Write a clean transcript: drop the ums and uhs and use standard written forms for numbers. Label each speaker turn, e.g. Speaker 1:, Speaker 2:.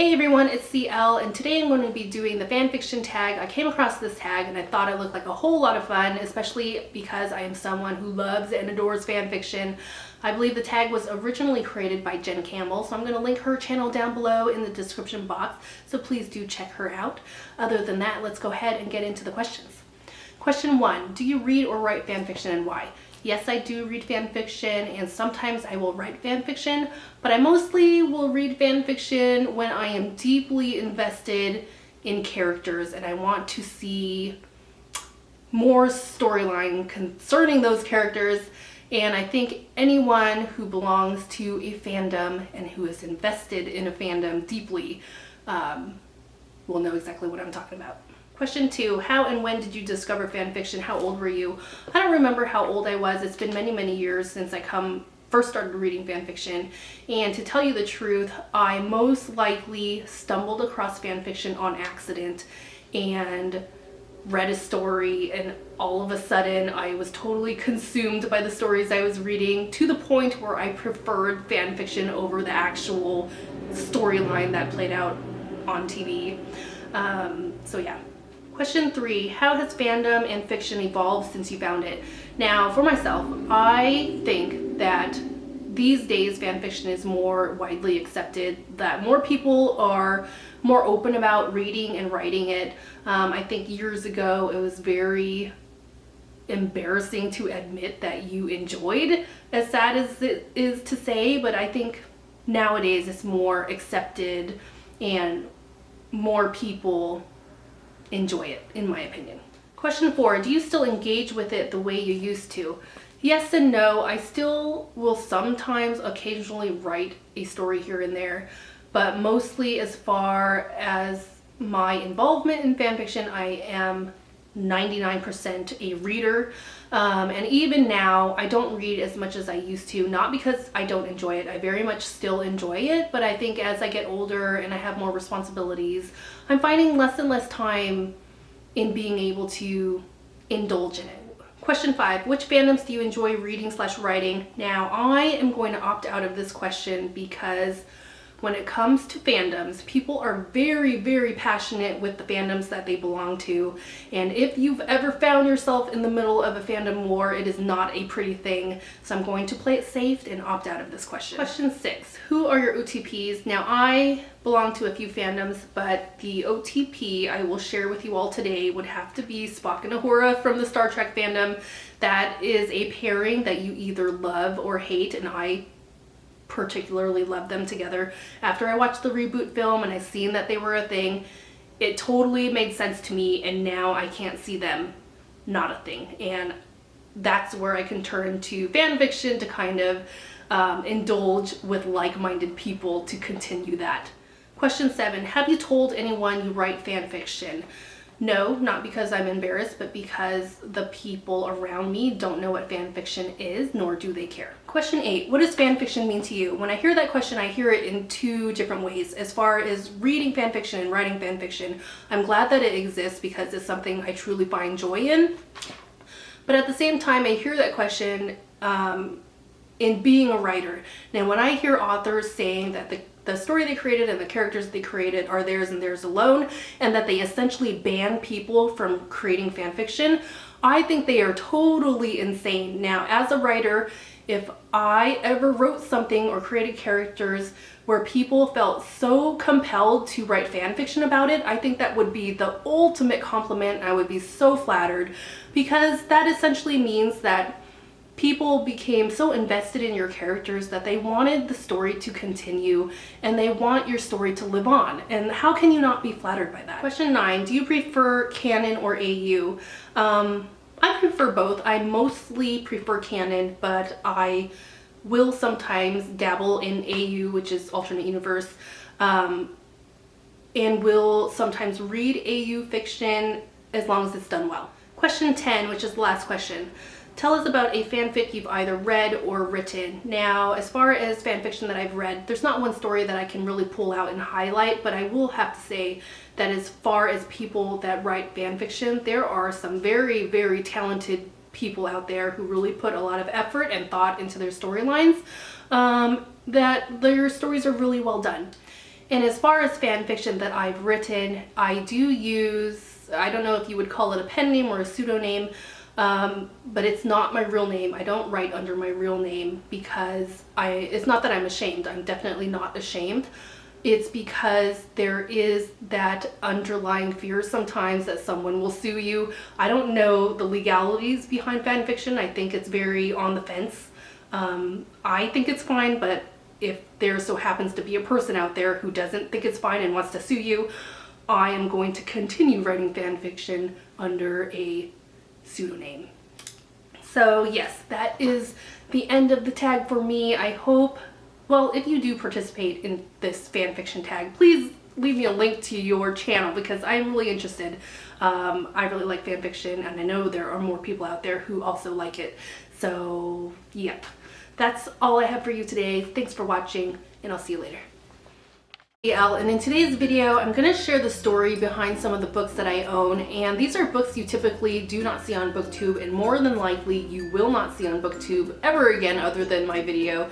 Speaker 1: Hey everyone, it's CL, and today I'm going to be doing the FanFiction tag. I came across this tag and I thought it looked like a whole lot of fun, especially because I am someone who loves and adores fanfiction. I believe the tag was originally created by Campbell, so I'm going to link her channel down below in the description box, so please do check her out. Other than that, let's go ahead and get into the questions. Question 1. Do you read or write fanfiction and why? Yes, I do read fanfiction, and sometimes I will write fanfiction, but I mostly will read fanfiction when I am deeply invested in characters and I want to see more storyline concerning those characters. And I think anyone who belongs to a fandom and who is invested in a fandom deeply will know exactly what I'm talking about. Question 2, how and when did you discover fanfiction? How old were you? I don't remember how old I was. It's been many, many years since I first started reading fanfiction. And to tell you the truth, I most likely stumbled across fanfiction on accident and read a story, and all of a sudden I was totally consumed by the stories I was reading, to the point where I preferred fanfiction over the actual storyline that played out on TV. So yeah. Question 3, how has fandom and fiction evolved since you found it? Now, for myself, I think that these days fanfiction is more widely accepted, that more people are more open about reading and writing it. I think years ago it was very embarrassing to admit that you enjoyed, as sad as it is to say, but I think nowadays it's more accepted and more people enjoy it, in my opinion. Question 4, do you still engage with it the way you used to? Yes and no. I still will sometimes occasionally write a story here and there, but mostly as far as my involvement in fanfiction, I am 99% a reader. And even now, I don't read as much as I used to, not because I don't enjoy it. I very much still enjoy it, but I think as I get older and I have more responsibilities, I'm finding less and less time in being able to indulge in it. Question 5, which fandoms do you enjoy reading/writing? Now, I am going to opt out of this question because when it comes to fandoms, people are very, very passionate with the fandoms that they belong to. And if you've ever found yourself in the middle of a fandom war, it is not a pretty thing. So I'm going to play it safe and opt out of this question. Question 6, who are your OTPs? Now, I belong to a few fandoms, but the OTP I will share with you all today would have to be Spock and Uhura from the Star Trek fandom. That is a pairing that you either love or hate, and I particularly love them together. After I watched the reboot film and I seen that they were a thing, it totally made sense to me, and now I can't see them not a thing. And that's where I can turn to fanfiction to kind of indulge with like-minded people to continue that. Question 7, have you told anyone you write fanfiction? No, not because I'm embarrassed, but because the people around me don't know what fanfiction is, nor do they care. Question 8, what does fanfiction mean to you? When I hear that question, I hear it in two different ways. As far as reading fanfiction and writing fanfiction, I'm glad that it exists because it's something I truly find joy in. But at the same time, I hear that question in being a writer. Now, when I hear authors saying that the story they created and the characters they created are theirs and theirs alone, and that they essentially ban people from creating fanfiction, I think they are totally insane. Now, as a writer, if I ever wrote something or created characters where people felt so compelled to write fanfiction about it, I think that would be the ultimate compliment. I would be so flattered, because that essentially means that people became so invested in your characters that they wanted the story to continue and they want your story to live on. And how can you not be flattered by that? Question 9, do you prefer canon or AU? I prefer both. I mostly prefer canon, but I will sometimes dabble in AU, which is alternate universe, and will sometimes read AU fiction as long as it's done well. Question 10, which is the last question. Tell us about a fanfic you've either read or written. Now, as far as fanfiction that I've read, there's not one story that I can really pull out and highlight, but I will have to say that as far as people that write fanfiction, there are some very, very talented people out there who really put a lot of effort and thought into their storylines, that their stories are really well done. And as far as fan fiction that I've written, I do use, I don't know if you would call it a pen name or a pseudonym, but it's not my real name. I don't write under my real name because it's not that I'm ashamed. I'm definitely not ashamed. It's because there is that underlying fear sometimes that someone will sue you. I don't know the legalities behind fan fiction. I think it's very on the fence. I think it's fine, but if there so happens to be a person out there who doesn't think it's fine and wants to sue you, I am going to continue writing fan fiction under a pseudonym. So yes, that is the end of the tag for me. I hope, well, if you do participate in this fan fiction tag, please leave me a link to your channel because I'm really interested. I really like fan fiction, and I know there are more people out there who also like it. So yep, that's all I have for you today. Thanks for watching, and I'll see you later. And in today's video, I'm going to share the story behind some of the books that I own, and these are books you typically do not see on BookTube, and more than likely you will not see on BookTube ever again other than my video.